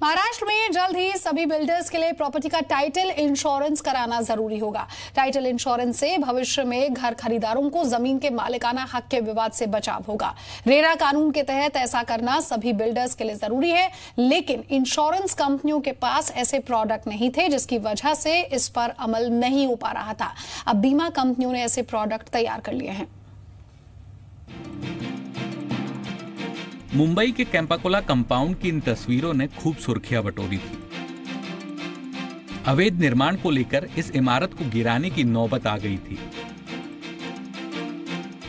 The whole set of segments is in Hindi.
महाराष्ट्र में जल्द ही सभी बिल्डर्स के लिए प्रॉपर्टी का टाइटल इंश्योरेंस कराना जरूरी होगा। टाइटल इंश्योरेंस से भविष्य में घर खरीदारों को जमीन के मालिकाना हक के विवाद से बचाव होगा। रेरा कानून के तहत ऐसा करना सभी बिल्डर्स के लिए जरूरी है, लेकिन इंश्योरेंस कंपनियों के पास ऐसे प्रोडक्ट नहीं थे, जिसकी वजह से इस पर अमल नहीं हो पा रहा था। अब बीमा कंपनियों ने ऐसे प्रोडक्ट तैयार कर लिए हैं। मुंबई के कैंपाकोला कंपाउंड की इन तस्वीरों ने खूब सुर्खियां बटोरी थी। अवैध निर्माण को लेकर इस इमारत को गिराने की नौबत आ गई थी।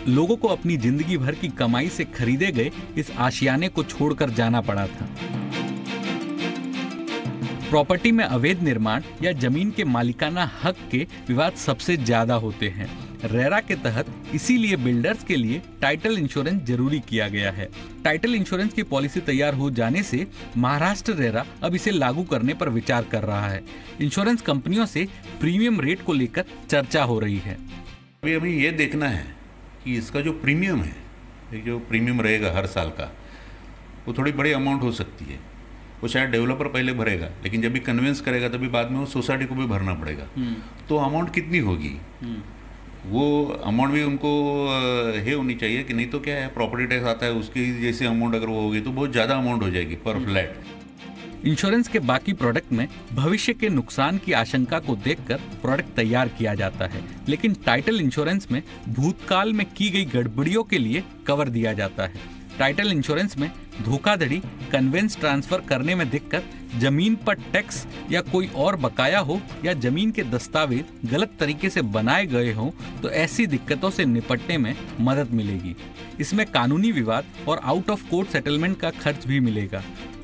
लोगों को अपनी जिंदगी भर की कमाई से खरीदे गए इस आशियाने को छोड़कर जाना पड़ा था। प्रॉपर्टी में अवैध निर्माण या जमीन के मालिकाना हक के विवाद सबसे ज्यादा होते हैं। रेरा के तहत इसीलिए बिल्डर्स के लिए टाइटल इंश्योरेंस जरूरी किया गया है। टाइटल इंश्योरेंस की पॉलिसी तैयार हो जाने से महाराष्ट्र रेरा अब इसे लागू करने पर विचार कर रहा है। इंश्योरेंस कंपनियों से प्रीमियम रेट को लेकर चर्चा हो रही है। अभी हमें ये देखना है कि इसका जो प्रीमियम है, जो प्रीमियम रहेगा हर साल का, वो थोड़ी बड़ी अमाउंट हो सकती है। वो शायद डेवलपर पहले भरेगा, लेकिन जब भी कन्विंस करेगा तभी बाद में वो सोसाइटी को भी भरना पड़ेगा। तो अमाउंट कितनी होगी, वो अमाउंट भी उनको है होनी चाहिए कि नहीं तो क्या है, प्रॉपर्टी टैक्स आता है उसकी जैसे अमाउंट अगर वो होगी तो बहुत ज़्यादा अमाउंट हो जाएगी पर फ्लैट। इंश्योरेंस के बाकी प्रोडक्ट में भविष्य के नुकसान की आशंका को देखकर प्रोडक्ट तैयार किया जाता है, लेकिन टाइटल इंश्योरेंस में भूतकाल में की गई गड़बड़ियों के लिए कवर दिया जाता है। टाइटल इंश्योरेंस में धोखाधड़ी, कन्वेंस ट्रांसफर करने में दिक्कत, जमीन पर टैक्स या कोई और बकाया हो या जमीन के दस्तावेज गलत तरीके से बनाए गए हों तो ऐसी दिक्कतों से निपटने में मदद मिलेगी। इसमें कानूनी विवाद और आउट ऑफ कोर्ट सेटलमेंट का खर्च भी मिलेगा।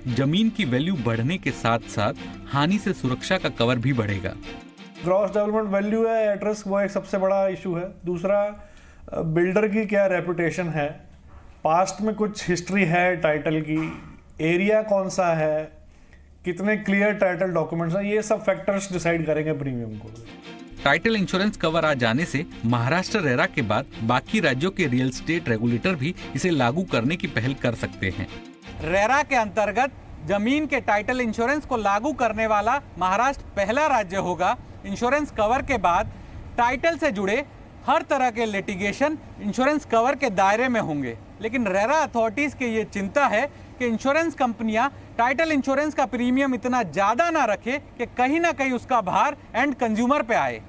जमीन की वैल्यू बढ़ने के साथ साथ हानि से सुरक्षा का कवर भी बढ़ेगा। ग्रॉस डेवलपमेंट वैल्यू है, एट रिस्क, वो एक सबसे बड़ा इशू है। दूसरा, बिल्डर की क्या रेपुटेशन है, पास्ट में कुछ हिस्ट्री है टाइटल की, एरिया कौन सा है, कितने क्लियर टाइटल डॉक्यूमेंट्स हैं, ये सब फैक्टर्स डिसाइड करेंगे प्रीमियम को। टाइटल इंश्योरेंस कवर आ जाने से महाराष्ट्र रेरा के बाद बाकी राज्यों के रियल एस्टेट रेगुलेटर भी इसे लागू करने की पहल कर सकते हैं। रेरा के अंतर्गत जमीन के टाइटल इंश्योरेंस को लागू करने वाला महाराष्ट्र पहला राज्य होगा। इंश्योरेंस कवर के बाद टाइटल से जुड़े हर तरह के लिटिगेशन इंश्योरेंस कवर के दायरे में होंगे, लेकिन रेरा अथॉरिटीज की ये चिंता है कि इंश्योरेंस कंपनियां टाइटल इंश्योरेंस का प्रीमियम इतना ज्यादा ना रखे कि कहीं ना कहीं उसका भार एंड कंज्यूमर पे आए।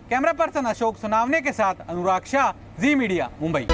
कैमरा पर्सन अशोक सुनावने के साथ अनुराग शाह, जी मीडिया, मुंबई।